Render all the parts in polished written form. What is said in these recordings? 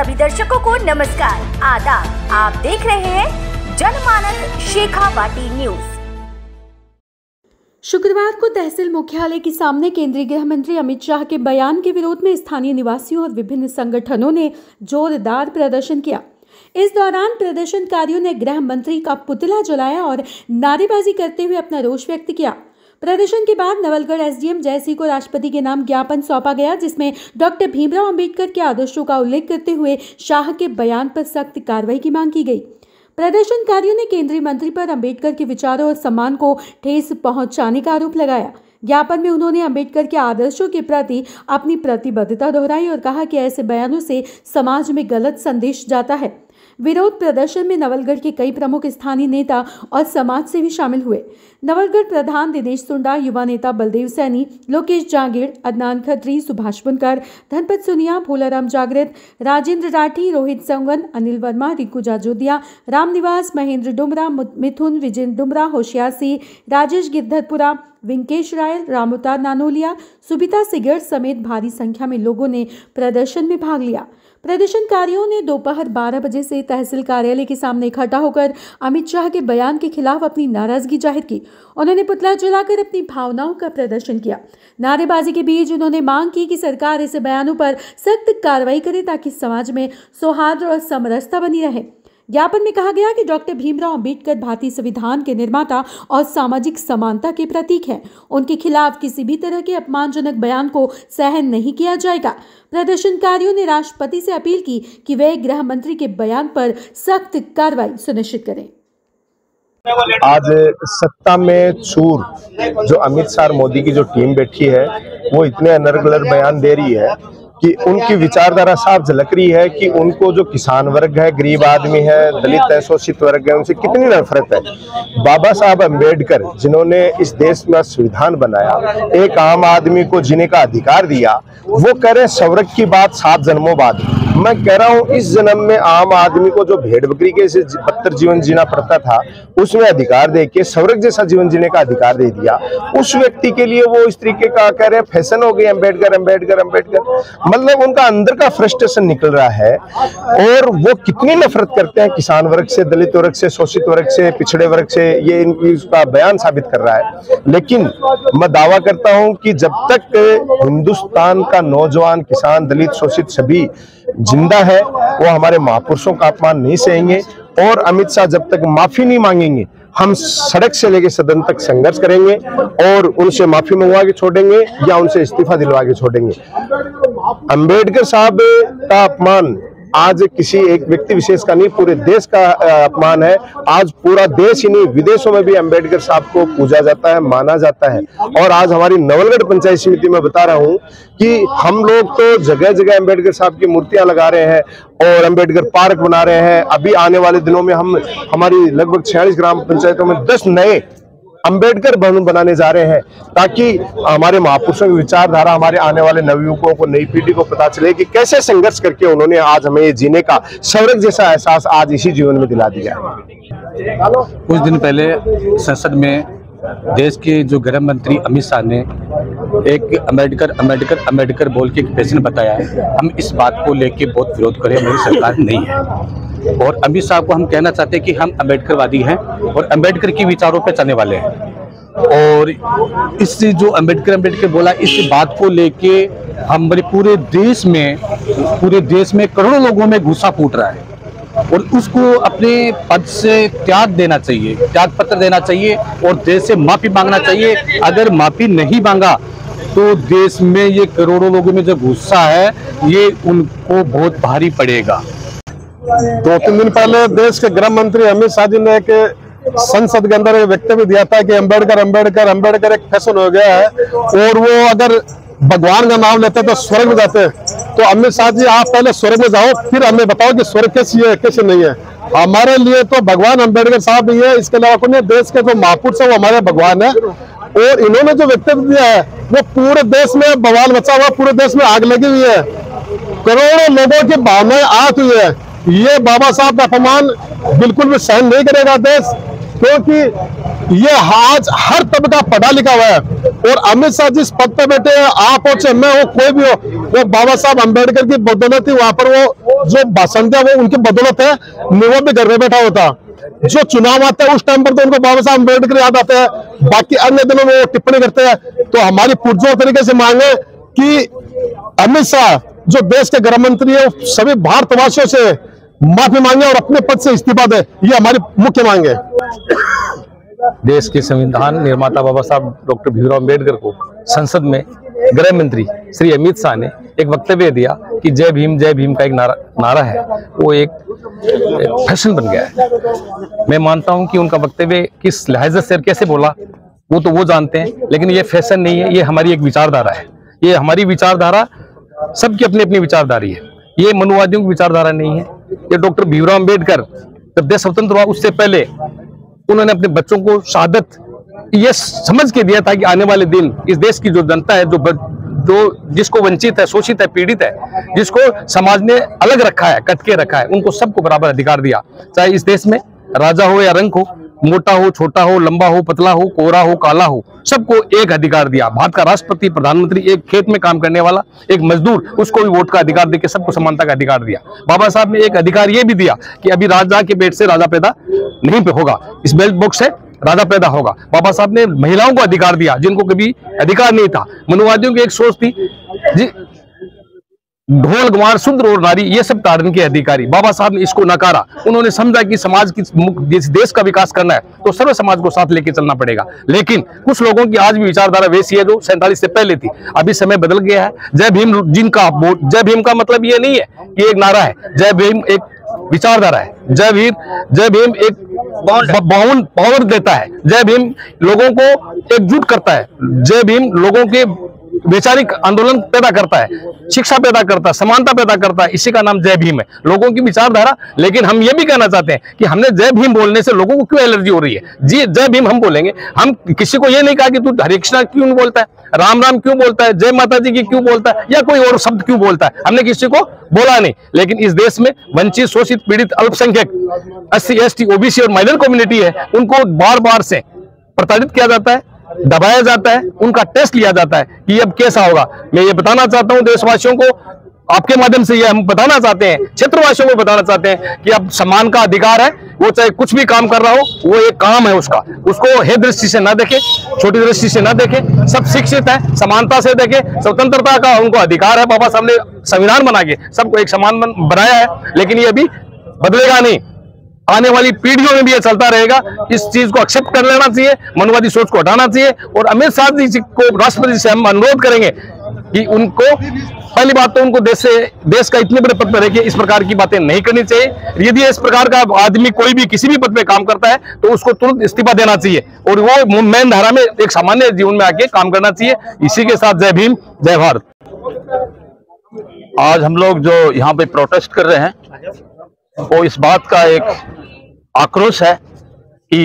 सभी दर्शकों को नमस्कार, आदाब। आप देख रहे हैं जनमानस शेखावाटी न्यूज। शुक्रवार को तहसील मुख्यालय के सामने केंद्रीय गृह मंत्री अमित शाह के बयान के विरोध में स्थानीय निवासियों और विभिन्न संगठनों ने जोरदार प्रदर्शन किया। इस दौरान प्रदर्शनकारियों ने गृह मंत्री का पुतला जलाया और नारेबाजी करते हुए अपना रोष व्यक्त किया। प्रदर्शन के बाद नवलगढ़ एसडीएम जयसिंह को राष्ट्रपति के नाम ज्ञापन सौंपा गया, जिसमें डॉक्टर भीमराव अंबेडकर के आदर्शों का उल्लेख करते हुए शाह के बयान पर सख्त कार्रवाई की मांग की गई। प्रदर्शनकारियों ने केंद्रीय मंत्री पर अंबेडकर के विचारों और सम्मान को ठेस पहुंचाने का आरोप लगाया। ज्ञापन में उन्होंने अंबेडकर के आदर्शों के प्रति अपनी प्रतिबद्धता दोहराई और कहा कि ऐसे बयानों से समाज में गलत संदेश जाता है। विरोध प्रदर्शन में नवलगढ़ के कई प्रमुख स्थानीय नेता और समाज सेवी शामिल हुए। नवलगढ़ प्रधान दिनेश सुंडा, युवा नेता बलदेव सैनी, लोकेश जांगीर, अदनान खत्री, सुभाष बुनकर, धनपत सुनिया, भोलाराम जागृत, राजेंद्र राठी, रोहित संगन, अनिल वर्मा, रिकू जाजोदिया, रामनिवास, महेंद्र डुमरा, मिथुन, विजेंद्र डुमरा, होशियार सिंह, राजेश गिरधरपुरा, विंकेश रायल, रामोतार नानोलिया, सुबिता सिगड़ समेत भारी संख्या में लोगों ने प्रदर्शन में भाग लिया। प्रदर्शनकारियों ने दोपहर 12 बजे से तहसील कार्यालय के सामने इकट्ठा होकर अमित शाह के बयान के खिलाफ अपनी नाराजगी जाहिर की। उन्होंने पुतला जलाकर अपनी भावनाओं का प्रदर्शन किया। नारेबाजी के बीच उन्होंने मांग की कि सरकार ऐसे बयानों पर सख्त कार्रवाई करे ताकि समाज में सौहार्द और समरसता बनी रहे। ज्ञापन में कहा गया कि डॉक्टर भीमराव अंबेडकर भारतीय संविधान के निर्माता और सामाजिक समानता के प्रतीक हैं। उनके खिलाफ किसी भी तरह के अपमानजनक बयान को सहन नहीं किया जाएगा। प्रदर्शनकारियों ने राष्ट्रपति से अपील की कि वे गृह मंत्री के बयान पर सख्त कार्रवाई सुनिश्चित करें। आज सत्ता में चूर जो अमित शाह मोदी की जो टीम बैठी है, वो इतने अनर्गल बयान दे रही है कि उनकी विचारधारा साफ झलक रही है कि उनको जो किसान वर्ग है, गरीब आदमी है, दलित है, शोषित वर्ग है, उनसे कितनी नफरत है। बाबा साहब अंबेडकर जिन्होंने इस देश में संविधान बनाया, एक आम आदमी को जीने का अधिकार दिया, वो कह रहे स्वर्ग की बात 7 जन्मों बाद। मैं कह रहा हूँ इस जन्म में आम आदमी को जो भेड़ बकरी के से बदतर जीवन जीना पड़ता था, उसमें अधिकार दे के स्वर्ग जैसा जीवन जीने का अधिकार दे दिया। उस व्यक्ति के लिए वो इस तरीके का कह रहे हैं फैशन हो गई, अंबेडकर अंबेडकर अंबेडकर, मतलब उनका अंदर का फ्रस्ट्रेशन निकल रहा है। और वो कितनी नफरत करते हैं किसान वर्ग से, दलित वर्ग से, शोषित वर्ग से, पिछड़े वर्ग से, ये इसका बयान साबित कर रहा है। लेकिन मैं दावा करता हूं कि जब तक हिंदुस्तान का नौजवान, किसान, दलित, शोषित सभी जिंदा है, वो हमारे महापुरुषों का अपमान नहीं सहेंगे। और अमित शाह जब तक माफी नहीं मांगेंगे, हम सड़क से लेकर सदन तक संघर्ष करेंगे और उनसे माफी मंगवा के छोड़ेंगे या उनसे इस्तीफा दिलवा के छोड़ेंगे। अंबेडकर साहब का अपमान आज किसी एक व्यक्ति विशेष का नहीं, पूरे देश का अपमान है। आज पूरा देश ही नहीं, विदेशों में भी अंबेडकर साहब को पूजा जाता है, माना जाता है। और आज हमारी नवलगढ़ पंचायत समिति में बता रहा हूं कि हम लोग तो जगह जगह अंबेडकर साहब की मूर्तियां लगा रहे हैं और अंबेडकर पार्क बना रहे हैं। अभी आने वाले दिनों में हम हमारी लगभग 46 ग्राम पंचायतों में 10 नए अंबेडकर भवन बनाने जा रहे हैं, ताकि हमारे महापुरुषों की विचारधारा हमारे आने वाले नवयुवकों को, नई पीढ़ी को पता चले कि कैसे संघर्ष करके उन्होंने आज हमें ये जीने का स्वर्ग जैसा एहसास आज इसी जीवन में दिला दिया है। कुछ दिन पहले संसद में देश के जो गृह मंत्री अमित शाह ने एक अंबेडकर अंबेडकर अंबेडकर बोल के एक पेशेंट बताया है। हम इस बात को लेके बहुत विरोध करें, मेरी सरकार नहीं है। और अमित शाह को हम कहना चाहते हैं कि हम अंबेडकरवादी हैं और अंबेडकर के विचारों पे चलने वाले हैं। और इस जो अंबेडकर बोला, इस बात को लेके हमारे पूरे देश में करोड़ों लोगों में गुस्सा फूट रहा है और उसको अपने पद से त्याग देना चाहिए, त्याग पत्र देना चाहिए और देश से माफी मांगना चाहिए। अगर माफी नहीं मांगा तो देश में ये करोड़ों लोगों में जो गुस्सा है, ये उनको बहुत भारी पड़ेगा। 2-3 दिन पहले देश के गृह मंत्री अमित शाह जी ने एक संसद के अंदर वक्तव्य दिया था कि अंबेडकर अंबेडकर अंबेडकर एक फैशन हो गया है और वो अगर भगवान का नाम लेते तो स्वर्ग में जाते। तो अमित शाह जी, आप पहले स्वर्ग में जाओ, फिर हमें बताओ कि स्वर्ग कैसी है कैसे नहीं है। हमारे लिए तो भगवान अंबेडकर साहब ही है, इसके अलावा कोई देश के जो महापुरुष है वो हमारे भगवान है। और इन्होंने जो वक्तव्य दिया है वो पूरे देश में बवाल मचा हुआ, पूरे देश में आग लगी हुई है, करोड़ों लोगों की भावनाएं आहत हुई है। ये बाबा साहब का अपमान बिल्कुल भी सहन नहीं करेगा देश, क्योंकि ये आज हर तबका पढ़ा लिखा हुआ है। और अमित शाह जिस पद पे बैठे हैं, आप हो चाहे मैं हो कोई भी हो, वो बाबा साहब अम्बेडकर की बदौलत ही वहां पर वो जो भाषण दिया वो उनकी बदौलत है। वो भी घर में बैठा होता, जो चुनाव आते हैं उस टाइम पर तो उनको बाबा साहब अम्बेडकर याद आते हैं, बाकी अन्य दिनों में वो टिप्पणी करते हैं। तो हमारी पुरजोर तरीके से मांग है कि अमित शाह जो देश के गृह मंत्री है सभी भारतवासियों से माफी मांगे और अपने पद से इस्तीफा दे, ये हमारी मुख्य मांग है। देश के संविधान निर्माता बाबा साहब डॉक्टर भीमराव अम्बेडकर को संसद में गृह मंत्री श्री अमित शाह ने एक वक्तव्य दिया कि जय भीम का एक नारा है, वो एक फैशन बन गया है। मैं मानता हूं कि उनका वक्तव्य किस लिहाज से कैसे बोला वो तो वो जानते हैं, लेकिन ये फैशन नहीं है, ये हमारी एक विचारधारा है। ये हमारी विचारधारा सबकी अपनी अपनी विचारधारा है, ये मनुवादियों की विचारधारा नहीं है। ये डॉक्टर भीमराव अम्बेडकर जब देश स्वतंत्र हुआ उससे पहले उन्होंने अपने बच्चों को शहादत ये समझ के दिया था कि आने वाले दिन इस देश की जो जनता है, जो जिसको वंचित है, शोषित है, पीड़ित है, जिसको समाज ने अलग रखा है, कट के रखा है, उनको सबको बराबर अधिकार दिया। चाहे इस देश में राजा हो या रंक हो, मोटा हो, छोटा हो, लंबा हो, पतला हो, कोरा हो, काला हो, सबको एक अधिकार दिया। भारत का राष्ट्रपति, प्रधानमंत्री, एक खेत में काम करने वाला एक मजदूर, उसको भी वोट का अधिकार देके सबको समानता का अधिकार दिया। बाबा साहब ने एक अधिकार ये भी दिया कि अभी राजा के पेट से राजा पैदा नहीं होगा, इस बैलेट बॉक्स से राजा पैदा होगा। बाबा साहब ने महिलाओं को अधिकार दिया जिनको कभी अधिकार नहीं था। मनुवादियों की एक सोच थी ढोल गंवार शूद्र और नारी ये सब ताड़न के अधिकारी। बाबा साहब ने इसको नकारा। उन्होंने समझा कि समाज की देश का विकास करना है तो सर्व समाज को साथ लेके चलना पड़ेगा। लेकिन कुछ लोगों की आज भी विचारधारा वैसी है जो 47 से पहले थी। अभी समय बदल गया है। जय भीम जय भीम का मतलब ये नहीं है कि एक नारा है, जय भीम एक विचारधारा है। जय भीम एक पावर देता है। जय भीम लोगों को एकजुट करता है। जय भीम लोगों के वैचारिक आंदोलन पैदा करता है, शिक्षा पैदा करता है, समानता पैदा करता है। इसी का नाम जय भीम है, लोगों की विचारधारा। लेकिन हम ये भी कहना चाहते हैं कि हमने जय भीम बोलने से लोगों को क्यों एलर्जी हो रही है। जी जय भीम हम बोलेंगे, हम किसी को ये नहीं कहा कि तू हरे कृष्णा क्यों बोलता है, राम राम क्यों बोलता है, जय माता जी की क्यों बोलता है, या कोई और शब्द क्यों बोलता है। हमने किसी को बोला नहीं। लेकिन इस देश में वंचित, शोषित, पीड़ित, अल्पसंख्यक, SC ST OBC और माइनर कम्युनिटी है, उनको बार बार से प्रताड़ित किया जाता है, दबाया जाता है, उनका टेस्ट लिया जाता है कि अब कैसा होगा। मैं ये बताना चाहता हूं देशवासियों को, आपके माध्यम से ये हम बताना चाहते हैं, क्षेत्रवासियों को बताना चाहते हैं कि अब सम्मान का अधिकार है। वो चाहे कुछ भी काम कर रहा हो, वो एक काम है उसका, उसको हे दृष्टि से ना देखे, छोटी दृष्टि से ना देखे। सब शिक्षित है, समानता से देखे, स्वतंत्रता का उनको अधिकार है। बाबा साहब ने संविधान बना के सबको एक समान बनाया है। लेकिन ये अभी बदलेगा नहीं, आने वाली पीढ़ियों में भी ये चलता रहेगा। इस चीज को एक्सेप्ट कर लेना चाहिए, मनवादी सोच को हटाना चाहिए। और अमित शाह जी को, राष्ट्रपति से हम अनुरोध करेंगे कि उनको पहली बात तो उनको देश का इतने बड़े पद पर रह इस प्रकार की बातें नहीं करनी चाहिए। यदि इस प्रकार का आदमी कोई भी किसी भी पद पे काम करता है तो उसको तुरंत इस्तीफा देना चाहिए और वो मेन धारा में एक सामान्य जीवन में आके काम करना चाहिए। इसी के साथ जय भीम, जय भारत। आज हम लोग जो यहाँ पे प्रोटेस्ट कर रहे हैं वो इस बात का एक आक्रोश है कि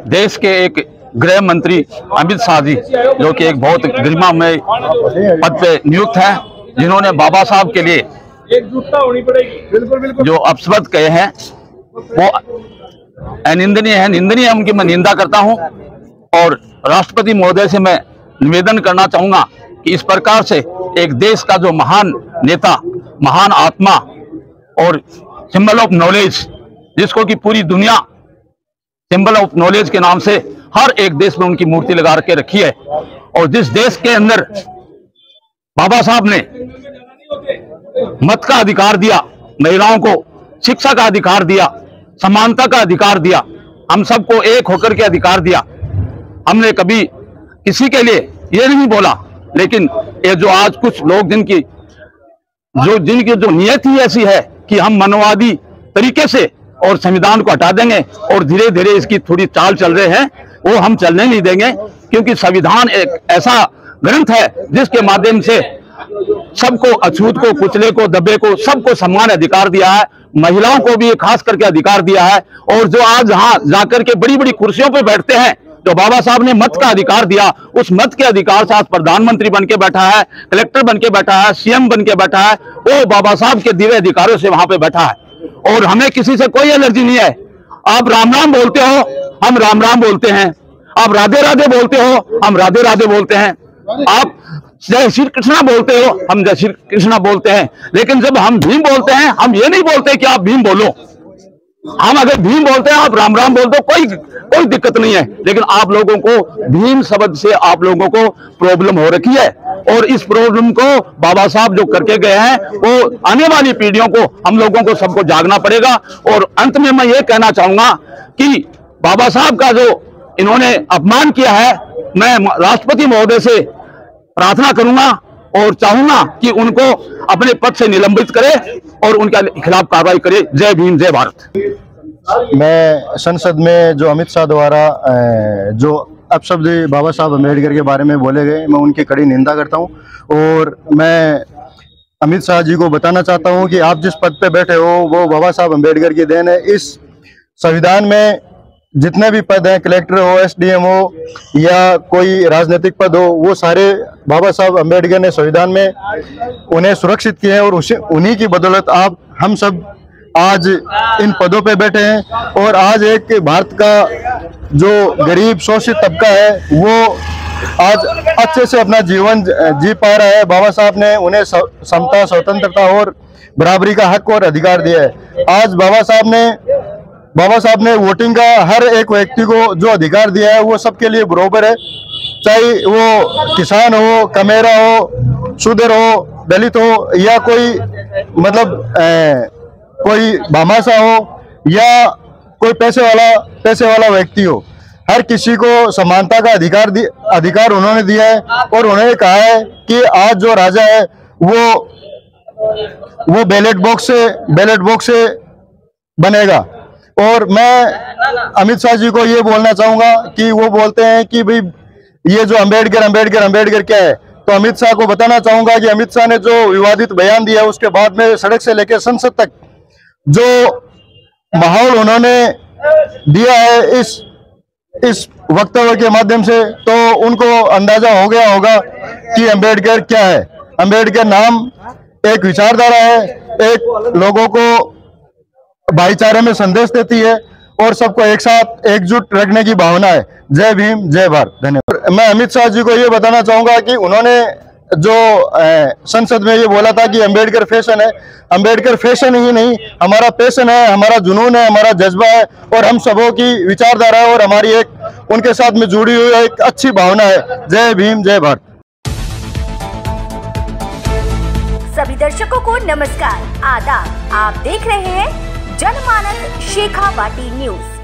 देश के एक गृह मंत्री अमित शाह जी, जो कि एक बहुत गरिमामय पद पे नियुक्त हैं, जिन्होंने बाबा साहब के लिए जो अपशब्द कहे हैं वो अनिंदनीय है, निंदनीय है। उनकी मैं निंदा करता हूं और राष्ट्रपति महोदय से मैं निवेदन करना चाहूंगा कि इस प्रकार से एक देश का जो महान नेता, महान आत्मा और सिंबल ऑफ नॉलेज, जिसको कि पूरी दुनिया सिंबल ऑफ नॉलेज के नाम से हर एक देश में उनकी मूर्ति लगा के रखी है, और जिस देश के अंदर बाबा साहब ने मत का अधिकार दिया, महिलाओं को शिक्षा का अधिकार दिया, समानता का अधिकार दिया, हम सबको एक होकर के अधिकार दिया। हमने कभी किसी के लिए ये नहीं बोला, लेकिन ये जो आज कुछ लोग जिनकी जो नियत ही ऐसी है कि हम मनवादी तरीके से और संविधान को हटा देंगे और धीरे धीरे इसकी थोड़ी चाल चल रहे हैं, वो हम चलने नहीं देंगे। क्योंकि संविधान एक ऐसा ग्रंथ है जिसके माध्यम से सबको, अछूत को, कुचले को, दबे को, सबको समान अधिकार दिया है। महिलाओं को भी खास करके अधिकार दिया है। और जो आज यहाँ जाकर के बड़ी बड़ी कुर्सियों पर बैठते हैं, जो बाबा साहब ने मत का अधिकार दिया, उस मत के अधिकार से आज प्रधानमंत्री बन के बैठा है, कलेक्टर बन के बैठा है, CM बन के बैठा है, वो बाबा साहब के दिव्य अधिकारों से वहां पे बैठा है। और हमें किसी से कोई एलर्जी नहीं है। आप राम राम बोलते हो, हम राम राम बोलते हैं। आप राधे राधे बोलते हो, हम राधे राधे बोलते हैं। आप जय श्री कृष्णा बोलते हो, हम जय श्री कृष्णा बोलते हैं। लेकिन जब हम भीम बोलते हैं, हम ये नहीं बोलते कि आप भीम बोलो। हम अगर भीम बोलते हैं, आप राम राम बोलते हो, कोई दिक्कत नहीं है। लेकिन आप लोगों को भीम शब्द से आप लोगों को प्रॉब्लम हो रखी है, और इस प्रॉब्लम को बाबा साहब जो करके गए हैं, वो आने वाली पीढ़ियों को, हम लोगों को सबको जागना पड़ेगा। और अंत में मैं ये कहना चाहूंगा कि बाबा साहब का जो इन्होंने अपमान किया है, मैं राष्ट्रपति महोदय से प्रार्थना करूंगा और चाहूंगा कि उनको अपने पद से निलंबित करे और उनके खिलाफ कार्रवाई करे। जय भीम, जय भारत। मैं संसद में जो अमित शाह द्वारा जो अपशब्द बाबा साहब अम्बेडकर के बारे में बोले गए, मैं उनकी कड़ी निंदा करता हूं। और मैं अमित शाह जी को बताना चाहता हूं कि आप जिस पद पे बैठे हो वो बाबा साहब अम्बेडकर की देन है। इस संविधान में जितने भी पद हैं, कलेक्टर हो, एसडीएम हो या कोई राजनीतिक पद हो, वो सारे बाबा साहब अम्बेडकर ने संविधान में उन्हें सुरक्षित किए हैं। और उन्हीं की बदौलत आप हम सब आज इन पदों पे बैठे हैं। और आज एक भारत का जो गरीब शोषित तबका है वो आज अच्छे से अपना जीवन जी पा रहा है। बाबा साहब ने उन्हें समता, स्वतंत्रता और बराबरी का हक और अधिकार दिया है। आज बाबा साहब ने वोटिंग का हर एक व्यक्ति को जो अधिकार दिया है वो सबके लिए बराबर है, चाहे वो किसान हो, कमेरा हो, शूद्र हो, दलित हो या कोई मतलब कोई भामाशाह हो या कोई पैसे वाला व्यक्ति हो। हर किसी को समानता का अधिकार उन्होंने दिया है। और उन्होंने कहा है कि आज जो राजा है वो बैलेट बॉक्स से बनेगा। और मैं अमित शाह जी को ये बोलना चाहूंगा कि वो बोलते हैं कि भाई ये जो अम्बेडकर क्या है, तो अमित शाह को बताना चाहूंगा कि अमित शाह ने जो विवादित बयान दिया है उसके बाद में सड़क से लेकर संसद तक जो माहौल उन्होंने दिया है इस वक्तव्य के माध्यम से, तो उनको अंदाजा हो गया होगा कि अम्बेडकर क्या है। अम्बेडकर नाम एक विचारधारा है, एक लोगों को भाईचारे में संदेश देती है और सबको एक साथ एकजुट रखने की भावना है। जय भीम, जय भारत। धन्यवाद। मैं अमित शाह जी को ये बताना चाहूंगा कि उन्होंने जो संसद में ये बोला था कि अम्बेडकर फैशन है, अम्बेडकर फैशन ही नहीं, हमारा पैशन है, हमारा जुनून है, हमारा जज्बा है और हम सबों की विचारधारा है और हमारी एक उनके साथ में जुड़ी हुई एक अच्छी भावना है। जय भीम, जय भारत। सभी दर्शकों को नमस्कार, आदाब। आप देख रहे हैं जनमानस शेखावाटी न्यूज।